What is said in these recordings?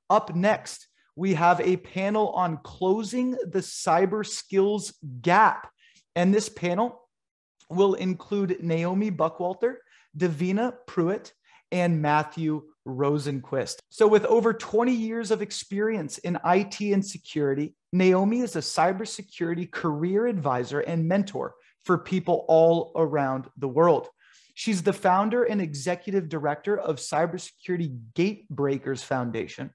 Up next, we have a panel on closing the cyber skills gap. And this panel will include Naomi Buckwalter, Davina Pruitt, and Matthew Rosenquist. So with over 20 years of experience in IT and security, Naomi is a cybersecurity career advisor and mentor for people all around the world. She's the founder and executive director of Cybersecurity Gatebreakers Foundation,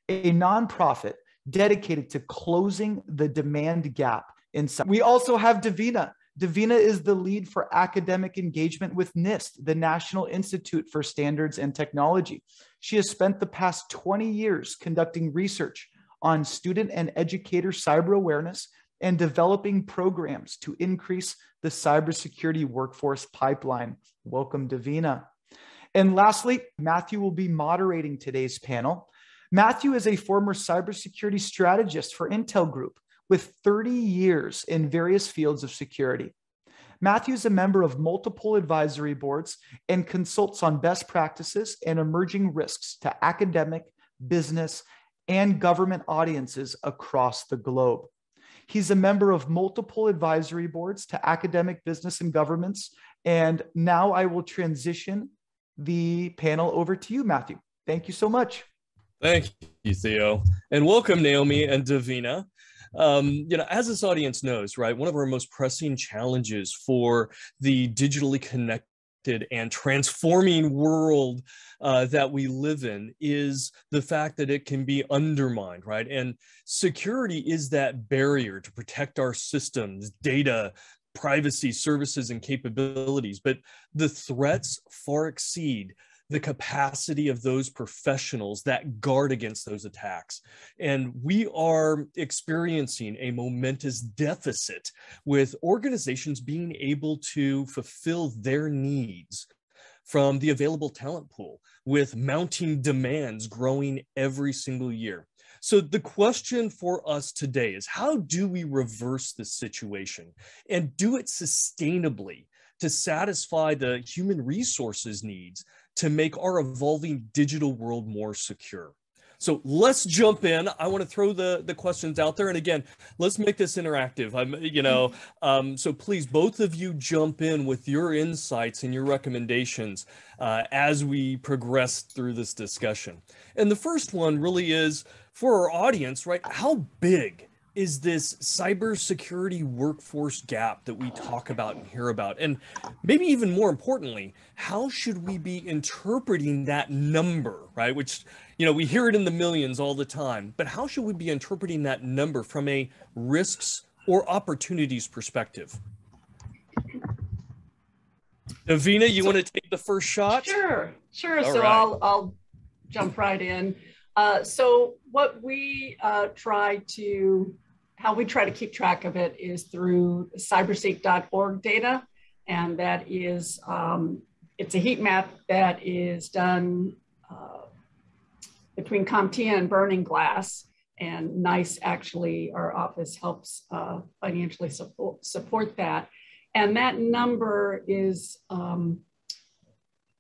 a nonprofit dedicated to closing the demand gap in cyber. We also have Davina. Davina is the lead for academic engagement with NIST, the National Institute for Standards and Technology. She has spent the past 20 years conducting research on student and educator cyber awareness and developing programs to increase the cybersecurity workforce pipeline. Welcome, Davina. And lastly, Matthew will be moderating today's panel. Matthew is a former cybersecurity strategist for Intel Group with 30 years in various fields of security. Matthew is a member of multiple advisory boards and consults on best practices and emerging risks to academic, business, and government audiences across the globe. He's a member of multiple advisory boards to academic, business, and governments. And now I will transition the panel over to you, Matthew. Thank you so much. Thank you, Theo. And welcome, Naomi and Davina. As this audience knows, right, one of our most pressing challenges for the digitally connected and transforming world that we live in is the fact that it can be undermined, right? And security is that barrier to protect our systems, data, privacy, services, and capabilities. But the threats far exceed the capacity of those professionals that guard against those attacks. And we are experiencing a momentous deficit with organizations being able to fulfill their needs from the available talent pool, with mounting demands growing every single year. So the question for us today is, how do we reverse this situation and do it sustainably to satisfy the human resources needs to make our evolving digital world more secure? So let's jump in. I want to throw the questions out there. And again, let's make this interactive. So please, both of you jump in with your insights and your recommendations as we progress through this discussion. And the first one really is for our audience, right? How big is this cybersecurity workforce gap that we talk about and hear about? And maybe even more importantly, how should we be interpreting that number, right? Which, we hear it in the millions all the time, but how should we be interpreting that number from a risks or opportunities perspective? Davina, you want to take the first shot? Sure. All so right. I'll jump right in. So what we try to keep track of it is through cybersec.org data. And that is, it's a heat map that is done between CompTIA and Burning Glass. And NICE actually, our office helps financially support that. And that number is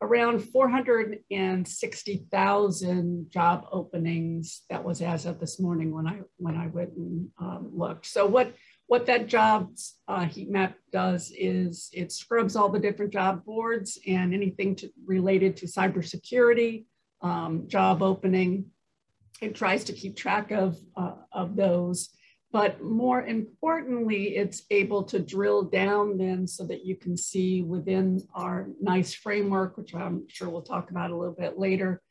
around 460,000 job openings. That was as of this morning when I went and looked. So what that jobs heat map does is it scrubs all the different job boards and anything related to cybersecurity, job opening. It tries to keep track of those. But more importantly, it's able to drill down then so that you can see within our NICE framework, which I'm sure we'll talk about a little bit later,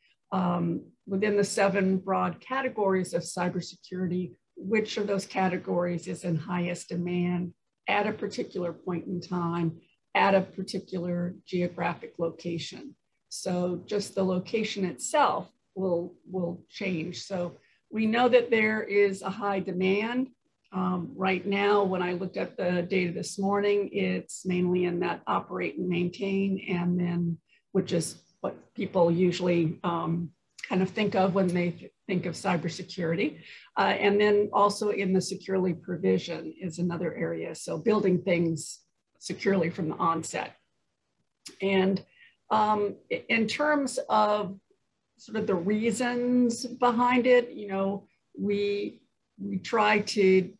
within the 7 broad categories of cybersecurity, which of those categories is in highest demand at a particular point in time, at a particular geographic location. So just the location itself will change. So we know that there is a high demand. Right now, when I looked at the data this morning, it's mainly in that operate and maintain, and then, which is what people usually kind of think of when they think of cybersecurity. And then also in the securely provision is another area. So building things securely from the onset. And in terms of sort of the reasons behind it. You know, we try to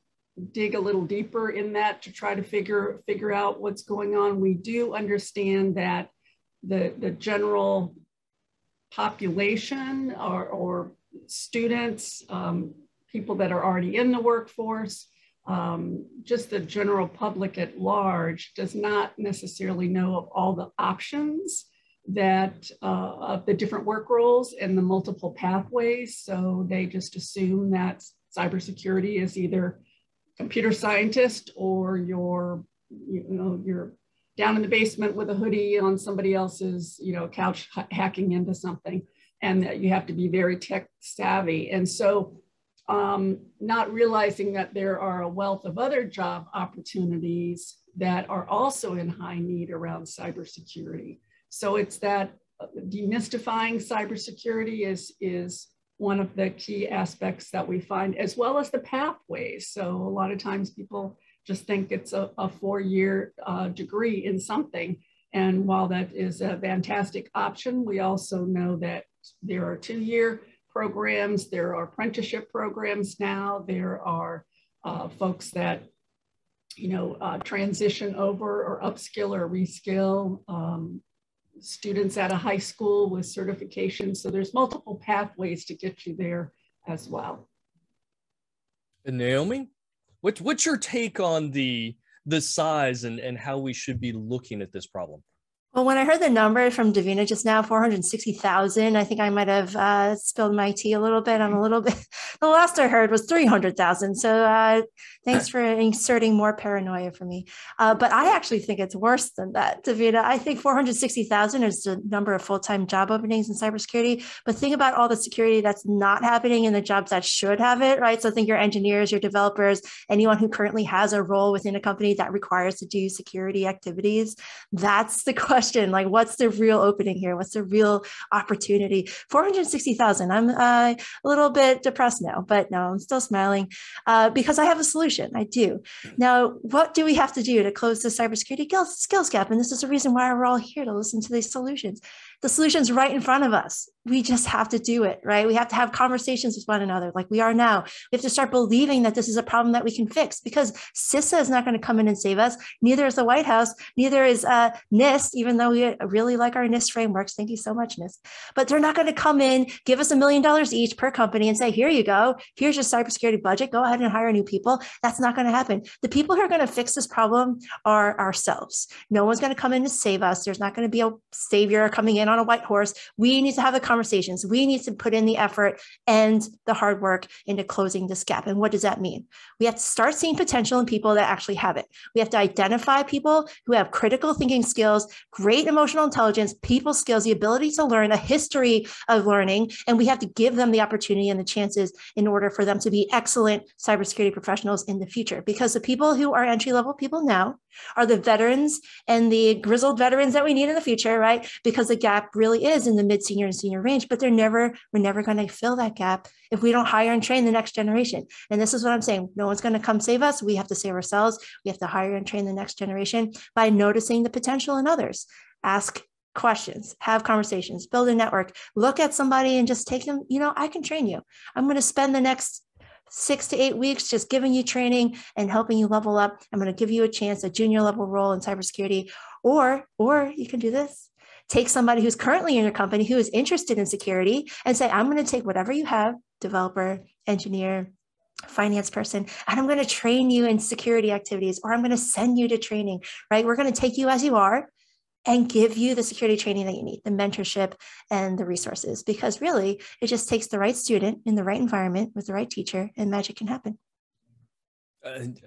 dig a little deeper in that to try to figure out what's going on. We do understand that the general population or students, people that are already in the workforce, just the general public at large does not necessarily know of all the options that of the different work roles and the multiple pathways. So they just assume that cybersecurity is either computer scientist or you're down in the basement with a hoodie on somebody else's, couch hacking into something, and that you have to be very tech savvy. And so not realizing that there are a wealth of other job opportunities that are also in high need around cybersecurity. So it's that demystifying cybersecurity is one of the key aspects that we find, as well as the pathways. So a lot of times people just think it's a 4-year degree in something. And while that is a fantastic option, we also know that there are 2-year programs, there are apprenticeship programs now, there are folks that, transition over or upskill or reskill, students at a high school with certification. So there's multiple pathways to get you there as well. And Naomi, what's your take on the size and how we should be looking at this problem? Well, when I heard the number from Davina just now, 460,000, I think I might have spilled my tea a little bit on a little bit. The last I heard was 300,000. So thanks for inserting more paranoia for me. But I actually think it's worse than that, Davina. I think 460,000 is the number of full-time job openings in cybersecurity. But think about all the security that's not happening in the jobs that should have it, right? So think your engineers, your developers, anyone who currently has a role within a company that requires to do security activities. That's the question. Like, what's the real opening here? What's the real opportunity? 460,000. I'm a little bit depressed now, but no, I'm still smiling because I have a solution. I do. Now, what do we have to do to close the cybersecurity skills gap? And this is the reason why we're all here, to listen to these solutions. The solution's right in front of us. We just have to do it, right? We have to have conversations with one another like we are now. We have to start believing that this is a problem that we can fix, because CISA is not going to come in and save us. Neither is the White House. Neither is NIST, even though we really like our NIST frameworks. Thank you so much, NIST. But they're not going to come in, give us $1 million each per company and say, here you go. Here's your cybersecurity budget. Go ahead and hire new people. That's not going to happen. The people who are going to fix this problem are ourselves. No one's going to come in to save us. There's not going to be a savior coming in on a white horse. We need to have the conversations. We need to put in the effort and the hard work into closing this gap. And what does that mean? We have to start seeing potential in people that actually have it. We have to identify people who have critical thinking skills, great emotional intelligence, people skills, the ability to learn, a history of learning, and we have to give them the opportunity and the chances in order for them to be excellent cybersecurity professionals in the future. Because the people who are entry-level people now are the veterans and the grizzled veterans that we need in the future, right? Because the gap really is in the mid-senior and senior range, but we're never going to fill that gap if we don't hire and train the next generation. And this is what I'm saying. No one's going to come save us. We have to save ourselves. We have to hire and train the next generation by noticing the potential in others. Ask questions, have conversations, build a network, look at somebody and just take them, I can train you. I'm going to spend the next 6 to 8 weeks just giving you training and helping you level up. I'm going to give you a chance, a junior level role in cybersecurity. Or you can do this. Take somebody who's currently in your company who is interested in security and say, I'm going to take whatever you have, developer, engineer, finance person, and I'm going to train you in security activities, or I'm going to send you to training, right? We're going to take you as you are and give you the security training that you need, the mentorship and the resources, because really it just takes the right student in the right environment with the right teacher and magic can happen.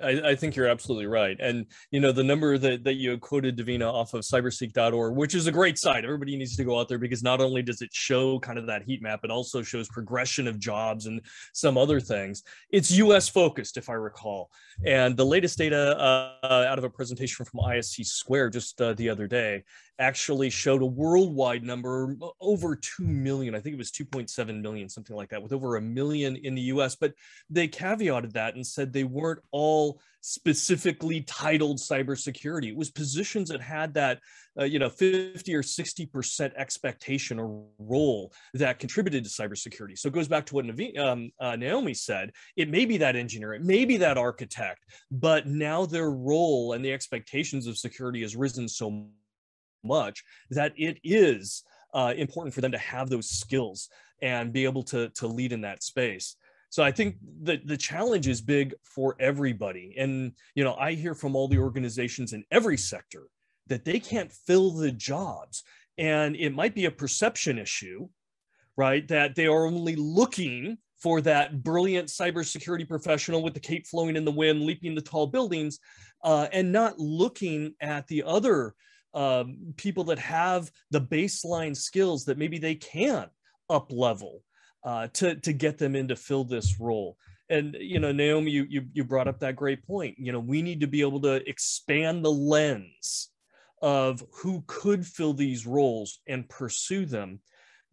I think you're absolutely right. And, the number that you quoted, Davina, off of cyberseek.org, which is a great site. Everybody needs to go out there because not only does it show kind of that heat map, it also shows progression of jobs and some other things. It's US focused, if I recall. And the latest data out of a presentation from ISC Square just the other day actually showed a worldwide number over 2 million. I think it was 2.7 million, something like that, with over 1 million in the US. But they caveated that and said they weren't all specifically titled cybersecurity. It was positions that had that 50 or 60% expectation or role that contributed to cybersecurity. So it goes back to what Naomi said. It may be that engineer, it may be that architect, but now their role and the expectations of security has risen so much that it is important for them to have those skills and be able to lead in that space. So I think that the challenge is big for everybody. And, I hear from all the organizations in every sector that they can't fill the jobs. And it might be a perception issue, right? That they are only looking for that brilliant cybersecurity professional with the cape flowing in the wind, leaping the tall buildings, and not looking at the other people that have the baseline skills that maybe they can up level to get them in to fill this role. And, Naomi, you brought up that great point. We need to be able to expand the lens of who could fill these roles and pursue them.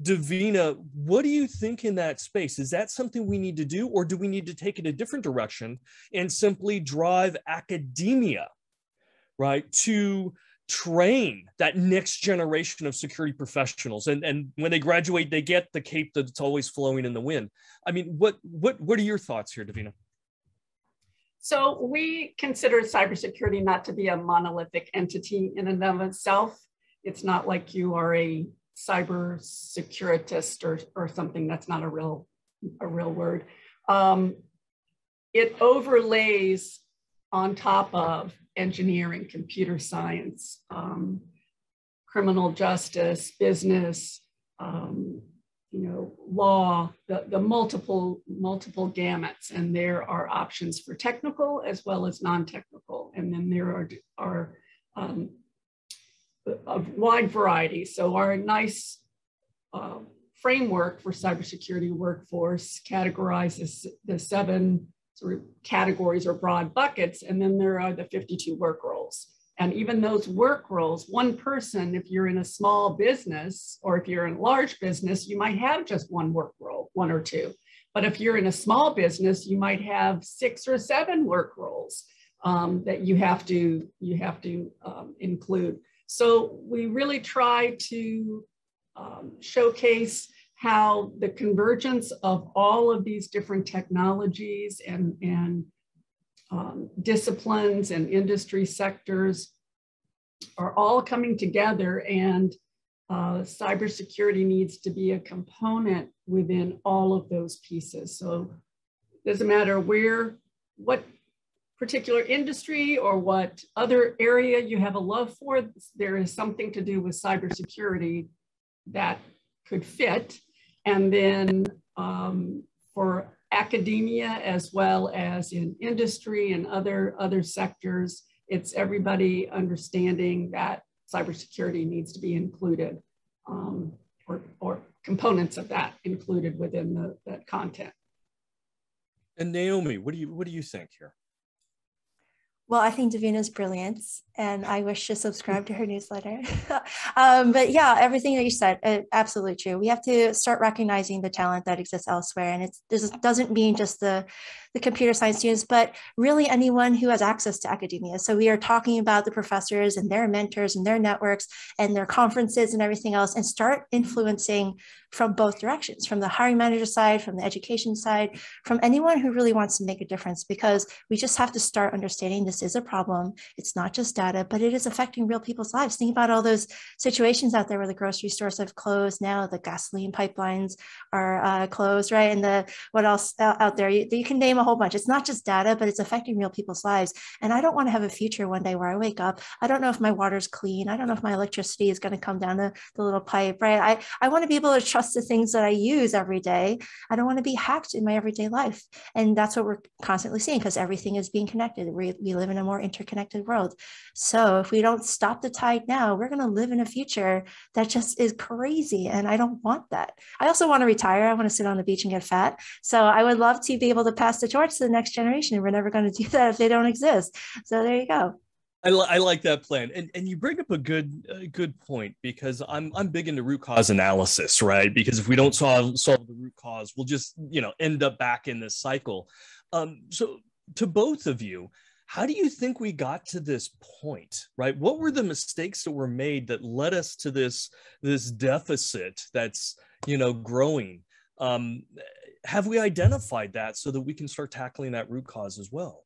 Davina, what do you think in that space? Is that something we need to do, or do we need to take it a different direction and simply drive academia, right, to train that next generation of security professionals? And when they graduate, they get the cape that's always flowing in the wind. I mean, what are your thoughts here, Davina? So we consider cybersecurity not to be a monolithic entity in and of itself. It's not like you are a cybersecuritist or something. That's not a real word. It overlays on top of engineering, computer science, criminal justice, business, law, the multiple gamuts. And there are options for technical as well as non-technical. And then there are a wide variety. So our nice framework for cybersecurity workforce categorizes the 7 sort of categories or broad buckets, and then there are the 52 work roles. And even those work roles, one person, if you're in a small business or if you're in a large business, you might have just one work role, 1 or 2. But if you're in a small business, you might have 6 or 7 work roles that you have to include. So we really try to showcase how the convergence of all of these different technologies and disciplines and industry sectors are all coming together, and cybersecurity needs to be a component within all of those pieces. So it doesn't matter what particular industry or what other area you have a love for, there is something to do with cybersecurity that could fit. And then for academia, as well as in industry and other sectors, it's everybody understanding that cybersecurity needs to be included, or components of that included within that content. And Naomi, what do you think here? Well, I think Davina's brilliant, and I wish to subscribe to her newsletter. But yeah, everything that you said, absolutely true. We have to start recognizing the talent that exists elsewhere. And this doesn't mean just the computer science students, but really anyone who has access to academia. So we are talking about the professors and their mentors and their networks and their conferences and everything else, and start influencing from both directions, from the hiring manager side, from the education side, from anyone who really wants to make a difference, because we just have to start understanding this is a problem. It's not just data, but it is affecting real people's lives. Think about all those situations out there where the grocery stores have closed now, the gasoline pipelines are closed, right? And what else out there? You can name a whole bunch. It's not just data, but it's affecting real people's lives. And I don't want to have a future one day where I wake up, I don't know if my water's clean. I don't know if my electricity is going to come down the little pipe, right? I want to be able to trust the things that I use every day. I don't want to be hacked in my everyday life. And that's what we're constantly seeing, because everything is being connected. We live in a more interconnected world. So if we don't stop the tide now, we're going to live in a future that just is crazy. And I don't want that. I also want to retire. I want to sit on the beach and get fat. So I would love to be able to pass the torch to the next generation. And we're never going to do that if they don't exist. So there you go. I like that plan, and you bring up a good point, because I'm big into root cause analysis, right? Because if we don't solve the root cause, we'll just end up back in this cycle. So to both of you, how do you think we got to this point, right? What were the mistakes that were made that led us to this deficit that's growing? Have we identified that so that we can start tackling that root cause as well?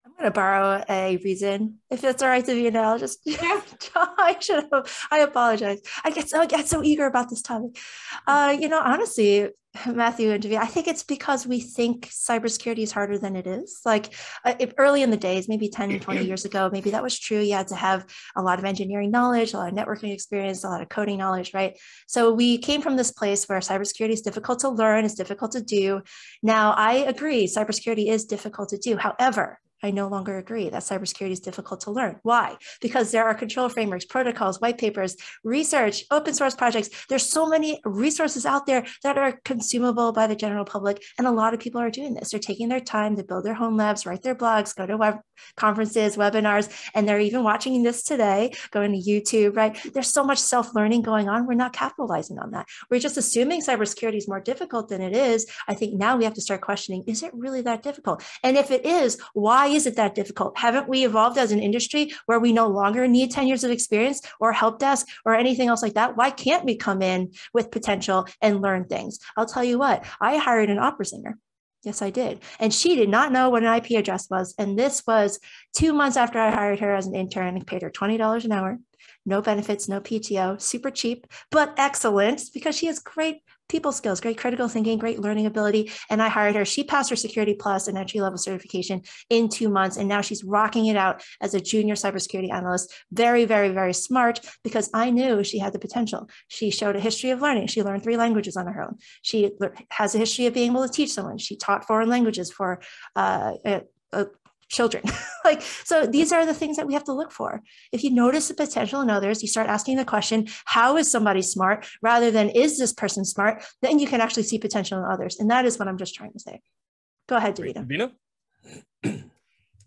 I'm going to borrow a reason, if that's all right, Davina. I'll just, I apologize. I get so eager about this topic. Honestly, Matthew and Davina, I think it's because we think cybersecurity is harder than it is. Like early in the days, maybe 10, 20 years ago, maybe that was true. You had to have a lot of engineering knowledge, a lot of networking experience, a lot of coding knowledge, right? So we came from this place where cybersecurity is difficult to learn, it's difficult to do. Now, I agree, cybersecurity is difficult to do. However, I no longer agree that cybersecurity is difficult to learn. Why? Because there are control frameworks, protocols, white papers, research, open source projects. There's so many resources out there that are consumable by the general public. And a lot of people are doing this. They're taking their time to build their home labs, write their blogs, go to web conferences, webinars, and they're even watching this today, going to YouTube, right? There's so much self-learning going on. We're not capitalizing on that. We're just assuming cybersecurity is more difficult than it is. I think now we have to start questioning, is it really that difficult? And if it is, why is it that difficult? Haven't we evolved as an industry where we no longer need 10 years of experience or help desk or anything else like that? Why can't we come in with potential and learn things? I'll tell you what, I hired an opera singer. Yes, I did. And she did not know what an IP address was. And this was 2 months after I hired her as an intern and paid her $20 an hour. No benefits, no PTO, super cheap, but excellent because she has great people skills, great critical thinking, great learning ability. And I hired her. She passed her Security Plus and entry level certification in 2 months. And now she's rocking it out as a junior cybersecurity analyst. Very, very, very smart because I knew she had the potential. She showed a history of learning. She learned 3 languages on her own. She has a history of being able to teach someone. She taught foreign languages for children. So these are the things that we have to look for. If you notice the potential in others, you start asking the question, how is somebody smart rather than is this person smart? Then you can actually see potential in others. And that is what I'm just trying to say. Go ahead, Davina.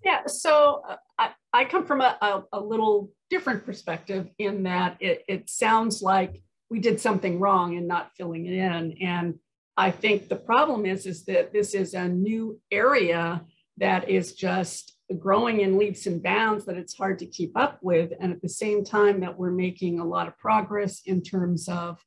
Yeah, so I come from a little different perspective in that it sounds like we did something wrong in not filling it in. And I think the problem is that this is a new area that is just growing in leaps and bounds that it's hard to keep up with. And at the same time that we're making a lot of progress in terms of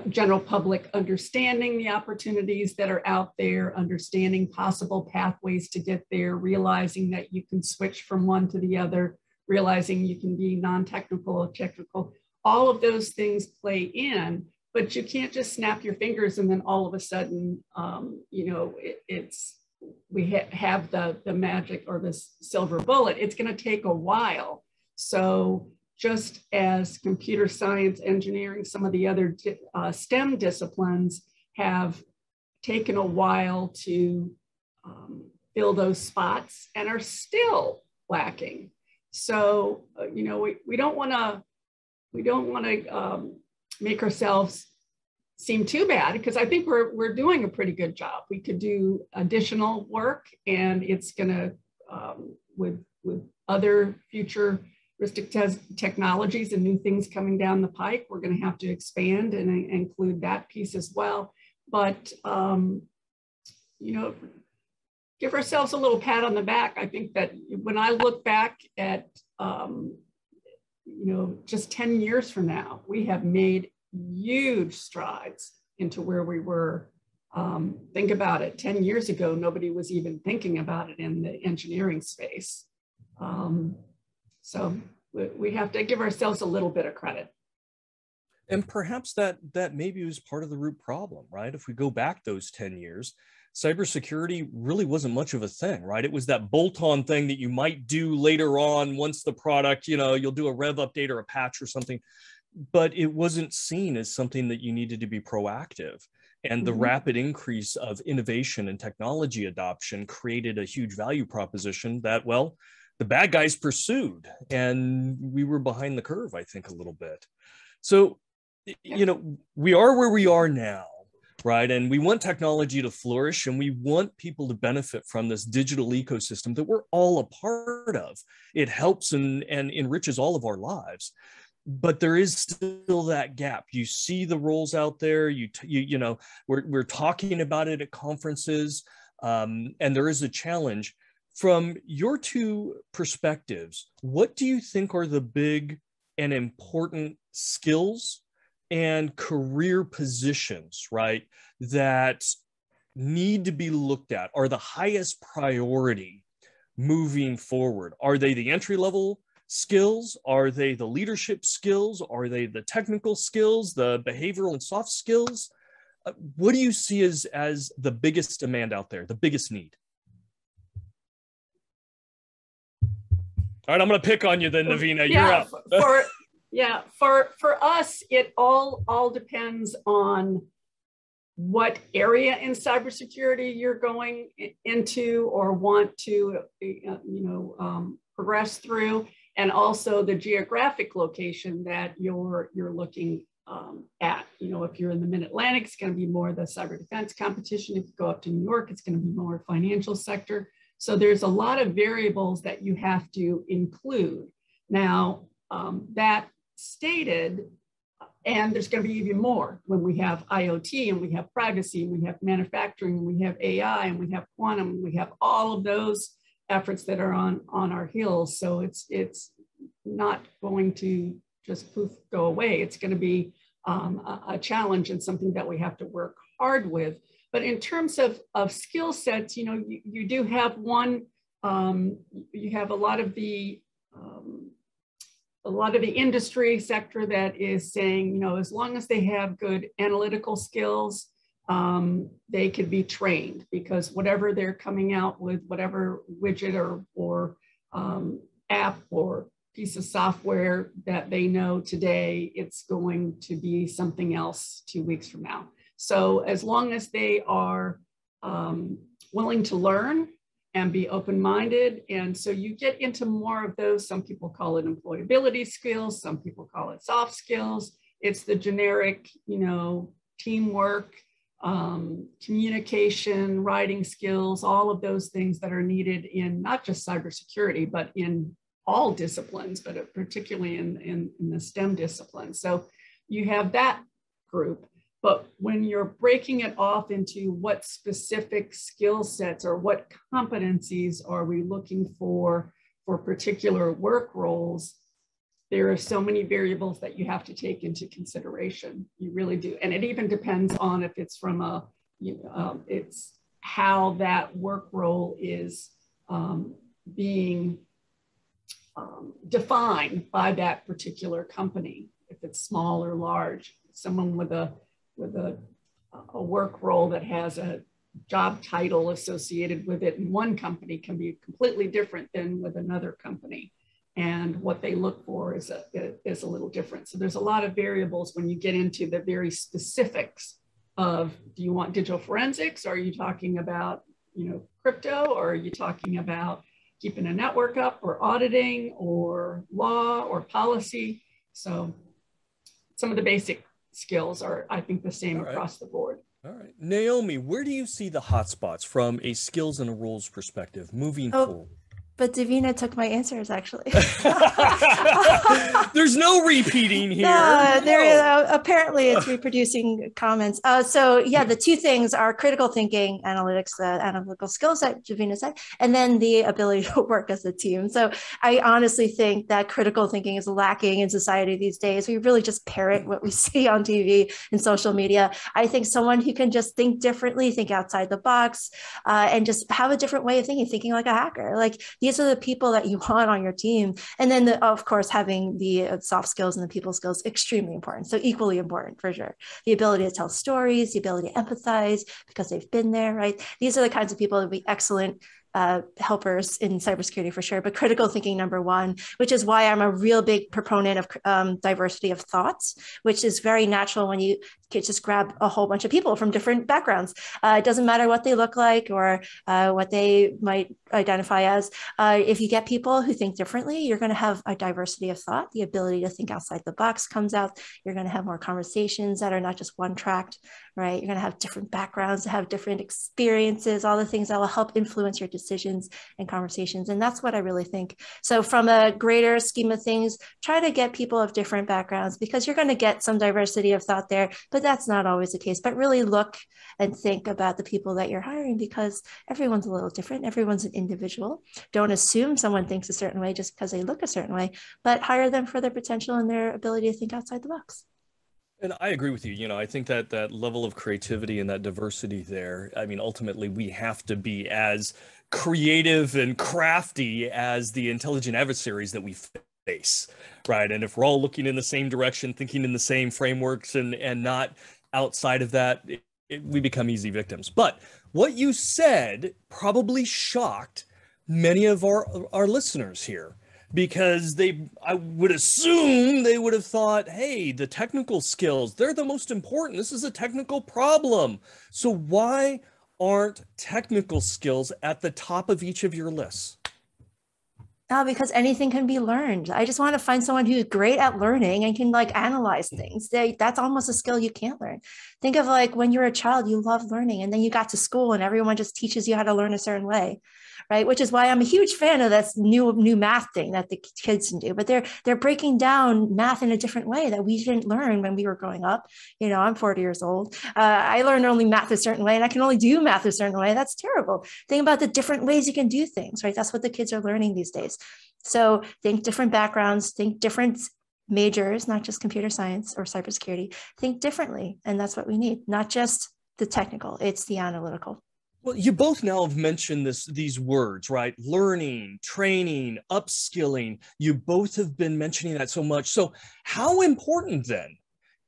general public understanding the opportunities that are out there, understanding possible pathways to get there, realizing that you can switch from one to the other, realizing you can be non-technical or technical. All of those things play in, but you can't just snap your fingers and then all of a sudden, we have the magic or the silver bullet. It's going to take a while. So just as computer science, engineering, some of the other STEM disciplines have taken a while to fill those spots and are still lacking. So, we don't want to make ourselves seem too bad because I think we're doing a pretty good job. We could do additional work, and it's going to with other futuristic technologies and new things coming down the pike, we're going to have to expand and include that piece as well. But give ourselves a little pat on the back. I think that when I look back at just 10 years from now, we have made huge strides into where we were. Think about it, 10 years ago, nobody was even thinking about it in the engineering space. So we have to give ourselves a little bit of credit. And perhaps that maybe was part of the root problem, right? If we go back those 10 years, cybersecurity really wasn't much of a thing, right? It was that bolt-on thing that you might do later on once the product, you'll do a rev update or a patch or something, but it wasn't seen as something that you needed to be proactive. And the rapid increase of innovation and technology adoption created a huge value proposition that, well, the bad guys pursued, and we were behind the curve, I think, a little bit. So, we are where we are now. right? And we want technology to flourish, and we want people to benefit from this digital ecosystem that we're all a part of. It helps and enriches all of our lives. But there is still that gap. You see the roles out there. You know, we're talking about it at conferences, and there is a challenge. From your two perspectives, what do you think are the big and important skills and career positions, right, that need to be looked at, are the highest priority moving forward? Are they the entry-level skills? Are they the leadership skills? Are they the technical skills, the behavioral and soft skills? What do you see as the biggest demand out there, the biggest need? All right, I'm going to pick on you then, Davina. You're up. For us, it all depends on what area in cybersecurity you're going into or want to, progress through, and also the geographic location that you're looking at. You know, if you're in the Mid-Atlantic, it's going to be more the cyber defense competition. If you go up to New York, it's going to be more financial sector. So there's a lot of variables that you have to include. Now, that stated, and there's going to be even more when we have IoT and we have privacy and we have manufacturing and we have AI and we have quantum and we have all of those efforts that are on our heels. So it's not going to just poof go away. It's going to be a challenge and something that we have to work hard with. But in terms of skill sets, you know, you do have one. You have a lot of the industry sector that is saying, you know, as long as they have good analytical skills, they could be trained, because whatever they're coming out with, whatever widget or app or piece of software that they know today, it's going to be something else 2 weeks from now. So as long as they are willing to learn and be open-minded, and so you get into more of those. Some people call it employability skills, some people call it soft skills. It's the generic, you know, teamwork, communication, writing skills, all of those things that are needed in not just cybersecurity, but in all disciplines, but particularly in the STEM disciplines. So you have that group. But when you're breaking it off into what specific skill sets or what competencies are we looking for particular work roles, there are so many variables that you have to take into consideration. You really do. And it even depends on if it's from it's how that work role is being defined by that particular company, if it's small or large. Someone with a work role that has a job title associated with it in one company can be completely different than with another company. And what they look for is a little different. So there's a lot of variables when you get into the very specifics of, do you want digital forensics? Or are you talking about, you know, crypto? Or are you talking about keeping a network up, or auditing, or law, or policy? So some of the basic skills are, I think, the same across the board. All right. Naomi, where do you see the hotspots from a skills and a roles perspective moving forward? But Davina took my answers, actually. There's no repeating here. Apparently it's reproducing comments. So yeah, the two things are critical thinking, analytics, the analytical skills that Davina said, and then the ability to work as a team. So I honestly think that critical thinking is lacking in society these days. We really just parrot what we see on TV and social media. I think someone who can just think differently, think outside the box, and just have a different way of thinking like a hacker. Like, these are the people that you want on your team. And then, of course, having the soft skills and the people skills, extremely important. So equally important, for sure. The ability to tell stories, the ability to empathize because they've been there, right? These are the kinds of people that would be excellent helpers in cybersecurity, for sure, but critical thinking, number one, which is why I'm a real big proponent of diversity of thoughts, which is very natural when you can just grab a whole bunch of people from different backgrounds. It doesn't matter what they look like or what they might identify as. If you get people who think differently, you're going to have a diversity of thought. The ability to think outside the box comes out. You're going to have more conversations that are not just one-tracked, right? You're going to have different backgrounds, have different experiences, all the things that will help influence your decisions and conversations. And that's what I really think. So from a greater scheme of things, try to get people of different backgrounds, because you're going to get some diversity of thought there, but that's not always the case. But really look and think about the people that you're hiring, because everyone's a little different. Everyone's an individual. Don't assume someone thinks a certain way just because they look a certain way, but hire them for their potential and their ability to think outside the box. And I agree with you. I think that that level of creativity and that diversity there, I mean, ultimately, we have to be as creative and crafty as the intelligent adversaries that we face, right? And if we're all looking in the same direction, thinking in the same frameworks and not outside of that, we become easy victims. But what you said probably shocked many of our listeners here, because I would assume they would have thought, hey, the technical skills, they're the most important. This is a technical problem. So why aren't technical skills at the top of each of your lists? Because anything can be learned. I just want to find someone who's great at learning and can like analyze things. That's almost a skill you can't learn. Think of like when you're a child, you love learning, and then you got to school and everyone just teaches you how to learn a certain way, right? Which is why I'm a huge fan of this new math thing that the kids can do. But they're breaking down math in a different way that we didn't learn when we were growing up. I'm 40 years old. I learned only math a certain way, and I can only do math a certain way. That's terrible. Think about the different ways you can do things, right? That's what the kids are learning these days. So think different backgrounds, think different majors, not just computer science or cybersecurity. Think differently. And that's what we need, not just the technical, it's the analytical. Well, you both now have mentioned these words, right? Learning, training, upskilling. You both have been mentioning that so much. So how important then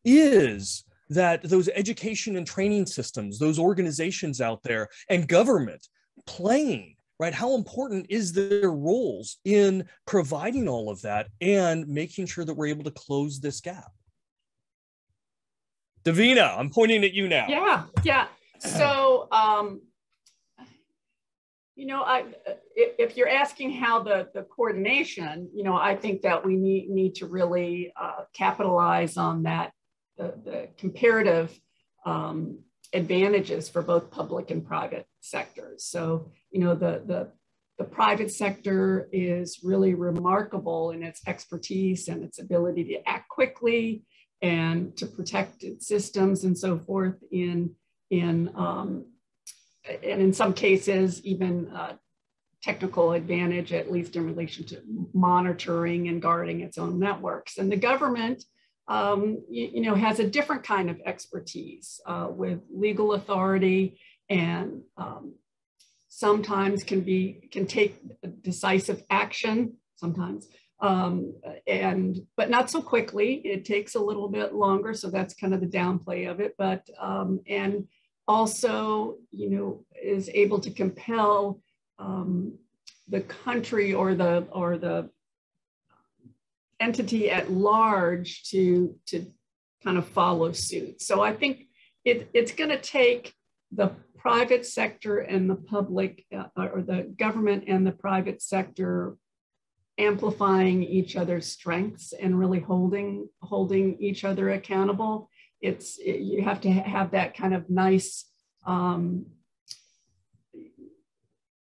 is that those education and training systems, those organizations out there and government playing, right? How important is their roles in providing all of that and making sure that we're able to close this gap? Davina, I'm pointing at you now. Yeah. So, if you're asking how the coordination, I think that we need to really capitalize on that, the comparative advantages for both public and private sectors. So, the private sector is really remarkable in its expertise and its ability to act quickly and to protect its systems and so forth and in some cases, even technical advantage, at least in relation to monitoring and guarding its own networks. And the government, has a different kind of expertise with legal authority and sometimes can take decisive action sometimes, but not so quickly. It takes a little bit longer, so that's kind of the downplay of it. But and also, is able to compel the country or the entity at large to kind of follow suit. So I think it's going to take the private sector and the public, or the government and the private sector, amplifying each other's strengths and really holding each other accountable. You have to have that kind of nice, how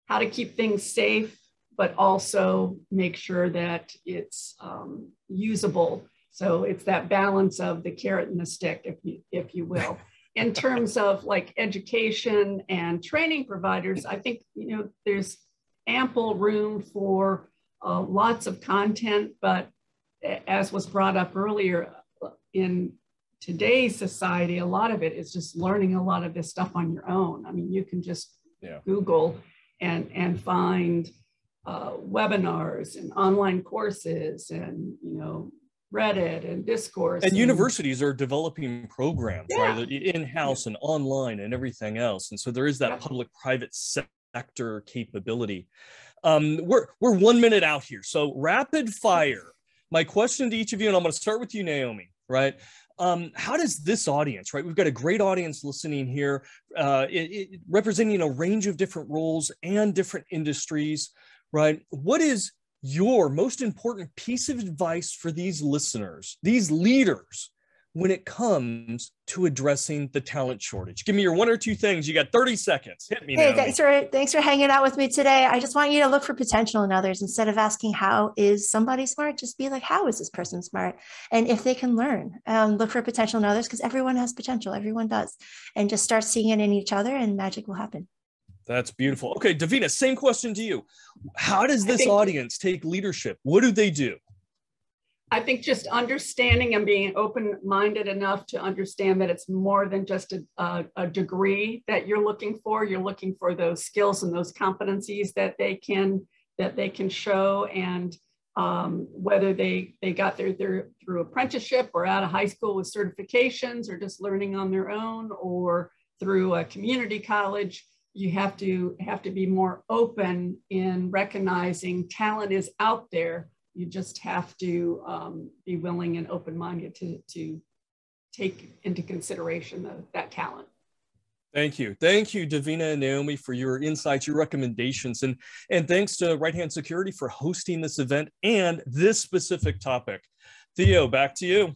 to keep things safe, but also make sure that it's usable. So it's that balance of the carrot and the stick, if you will. In terms of like education and training providers, I think, there's ample room for lots of content, but as was brought up earlier, in today's society, a lot of it is just learning a lot of this stuff on your own. I mean, you can just Google and find webinars and online courses and, Reddit and discourse. And universities are developing programs, right? In-house and online and everything else. And so there is that public-private sector capability. We're 1 minute out here. So rapid fire. My question to each of you, and I'm going to start with you, Naomi, right? How does this audience, right? We've got a great audience listening here, representing a range of different roles and different industries, right? What is your most important piece of advice for these listeners, these leaders, when it comes to addressing the talent shortage? Give me your one or two things. You got 30 seconds. Hit me. Hey, Naomi. thanks for hanging out with me today. I just want you to look for potential in others. Instead of asking how is somebody smart, just be like, how is this person smart? And if they can learn, look for potential in others, because everyone has potential. Everyone does. And just start seeing it in each other and magic will happen. That's beautiful. Okay, Davina, same question to you. How does this audience take leadership? What do they do? I think just understanding and being open-minded enough to understand that it's more than just a degree that you're looking for. You're looking for those skills and those competencies that they can show, and whether they got there through apprenticeship or out of high school with certifications or just learning on their own or through a community college. You have to be more open in recognizing talent is out there. You just have to be willing and open-minded to take into consideration that talent. Thank you. Thank you, Davina and Naomi, for your insights, your recommendations, and thanks to Right Hand Security for hosting this event and this specific topic. Theo, back to you.